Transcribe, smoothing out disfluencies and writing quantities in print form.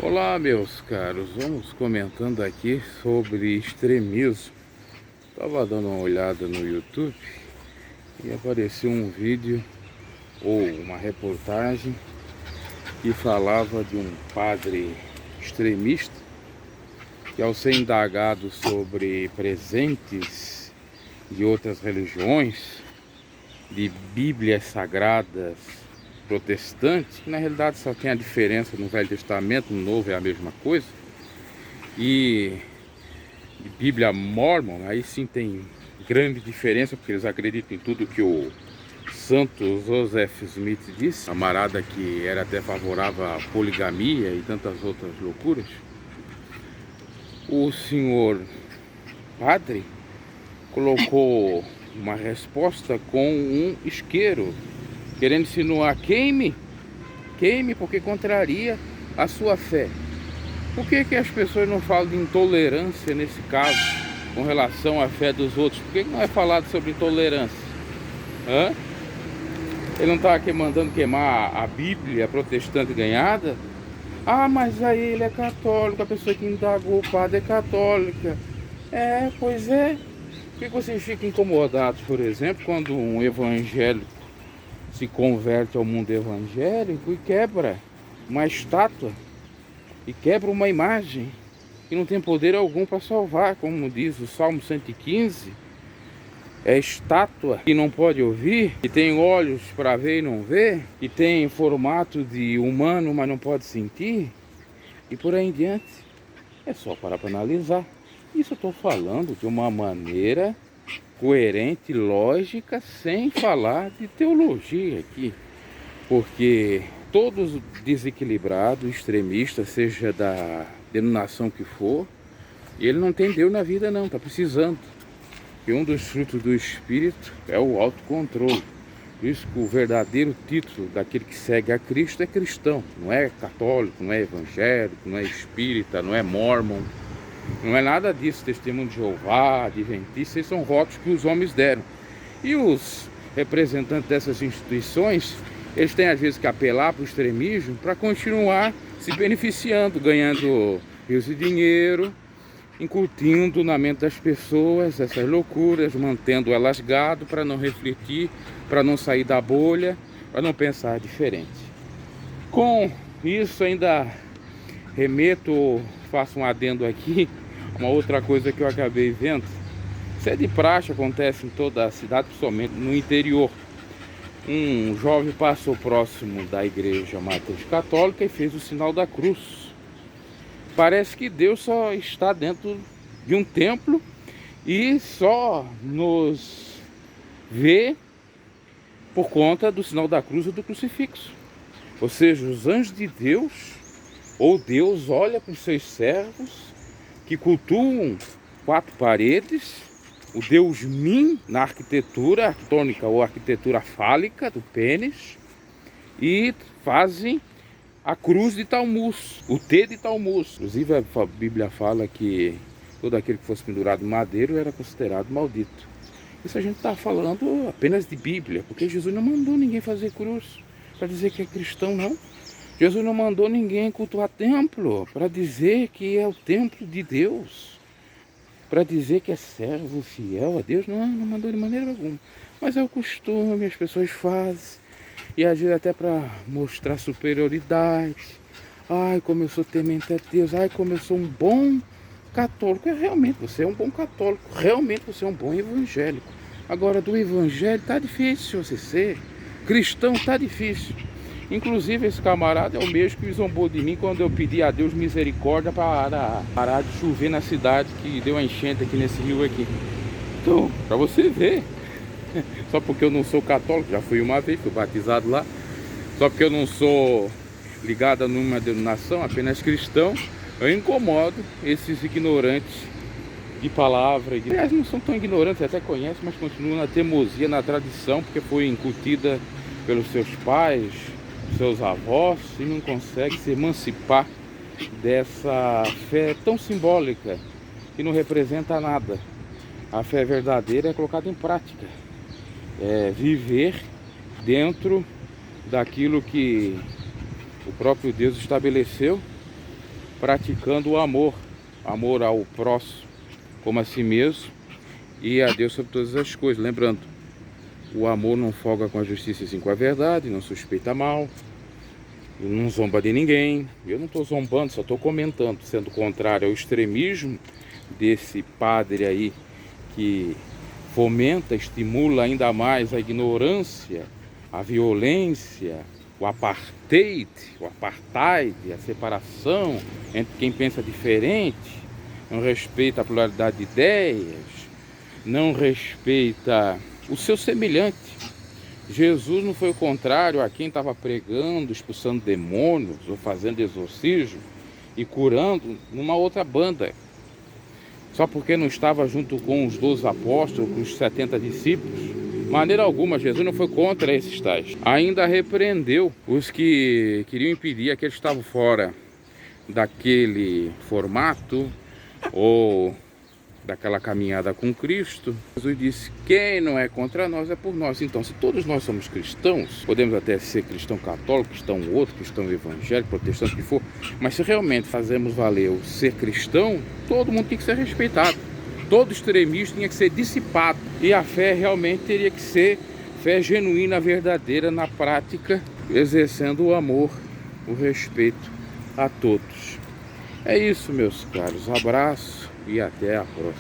Olá, meus caros, vamos comentando aqui sobre extremismo. Estava dando uma olhada no YouTube e apareceu um vídeo ou uma reportagem que falava de um padre extremista que, ao ser indagado sobre presentes de outras religiões, de bíblias sagradas protestantes, que na realidade só tem a diferença no Velho Testamento, no Novo é a mesma coisa, e de Bíblia Mormon, aí sim tem grande diferença, porque eles acreditam em tudo que o santo Joseph Smith disse, camarada que era até favorável à poligamia e tantas outras loucuras. O senhor padre colocou uma resposta com um isqueiro, querendo insinuar queime, porque contraria a sua fé. Por que as pessoas não falam de intolerância nesse caso, com relação à fé dos outros? Por que não é falado sobre intolerância? Hã? Ele não está aqui mandando queimar a Bíblia protestante ganhada? Ah, mas aí ele é católico, a pessoa que indagou o padre é católica. É, pois é. Por que vocês ficam incomodados, por exemplo, quando um evangélico se converte ao mundo evangélico e quebra uma estátua, e quebra uma imagem que não tem poder algum para salvar, como diz o Salmo 115, é estátua que não pode ouvir, que tem olhos para ver e não ver, que tem formato de humano, mas não pode sentir, e por aí em diante. É só parar para analisar. Isso eu estou falando de uma maneira coerente, lógica, sem falar de teologia aqui, porque todos desequilibrados, extremistas, seja da denominação que for, ele não tem Deus na vida não, está precisando. E um dos frutos do Espírito é o autocontrole. Por isso que o verdadeiro título daquele que segue a Cristo é cristão. Não é católico, não é evangélico, não é espírita, não é mormon. Não é nada disso, testemunho de Jeová, adventista, esses são rótulos que os homens deram. E os representantes dessas instituições, eles têm às vezes que apelar para o extremismo para continuar se beneficiando, ganhando rios de dinheiro, incutindo na mente das pessoas essas loucuras, mantendo elas gado para não refletir, para não sair da bolha, para não pensar diferente. Com isso ainda remeto, faço um adendo aqui, uma outra coisa que eu acabei vendo. Isso é de praxe, acontece em toda a cidade, principalmente no interior. Um jovem passou próximo da igreja matriz católica e fez o sinal da cruz. Parece que Deus só está dentro de um templo e só nos vê por conta do sinal da cruz e do crucifixo. Ou seja, os anjos de Deus, ou Deus, olha para os seus servos que cultuam quatro paredes, o Deus Min na arquitetura arquitetônica ou arquitetura fálica do pênis, e fazem a cruz de Talmuz, o T de Talmuz. Inclusive a Bíblia fala que todo aquele que fosse pendurado em madeiro era considerado maldito. Isso a gente está falando apenas de Bíblia, porque Jesus não mandou ninguém fazer cruz para dizer que é cristão, não. Jesus não mandou ninguém cultuar templo para dizer que é o templo de Deus, para dizer que é servo fiel a Deus. Não mandou de maneira alguma. Mas é o costume, as pessoas fazem, e às vezes até para mostrar superioridade. Ai, como eu sou temente a Deus, ai, como eu sou um bom católico. Realmente você é um bom católico, realmente você é um bom evangélico. Agora, do evangelho tá difícil você ser, cristão tá difícil. Inclusive esse camarada é o mesmo que zombou de mim quando eu pedi a Deus misericórdia para parar de chover na cidade, que deu uma enchente aqui nesse rio aqui. Então, para você ver, só porque eu não sou católico, já fui uma vez, fui batizado lá, só porque eu não sou ligado a nenhuma denominação, apenas cristão, eu incomodo esses ignorantes de palavra. Aliás, não são tão ignorantes, até conhecem, mas continuam na teimosia, na tradição, porque foi incutida pelos seus pais, seus avós, e não consegue se emancipar dessa fé tão simbólica que não representa nada. A fé verdadeira é colocada em prática, é viver dentro daquilo que o próprio Deus estabeleceu praticando o amor, amor ao próximo como a si mesmo e a Deus sobre todas as coisas. Lembrando, o amor não folga com a justiça e sim com a verdade, não suspeita mal, não zomba de ninguém. Eu não estou zombando, só estou comentando, sendo contrário ao extremismo desse padre aí que fomenta, estimula ainda mais a ignorância, a violência, o apartheid, a separação entre quem pensa diferente, não respeita a pluralidade de ideias, não respeita o seu semelhante. Jesus não foi o contrário a quem estava pregando, expulsando demônios ou fazendo exorcismo e curando numa outra banda. Só porque não estava junto com os 12 apóstolos, com os 70 discípulos. De maneira alguma, Jesus não foi contra esses tais. Ainda repreendeu os que queriam impedir aqueles que estavam fora daquele formato ou daquela caminhada com Cristo. Jesus disse: quem não é contra nós é por nós. Então, se todos nós somos cristãos, podemos até ser cristão católico, cristão outro, cristão evangélico, protestante, o que for, mas se realmente fazemos valer o ser cristão, todo mundo tem que ser respeitado. Todo extremismo tinha que ser dissipado. E a fé realmente teria que ser fé genuína, verdadeira, na prática, exercendo o amor, o respeito a todos. É isso, meus caros. Abraço e até a próxima.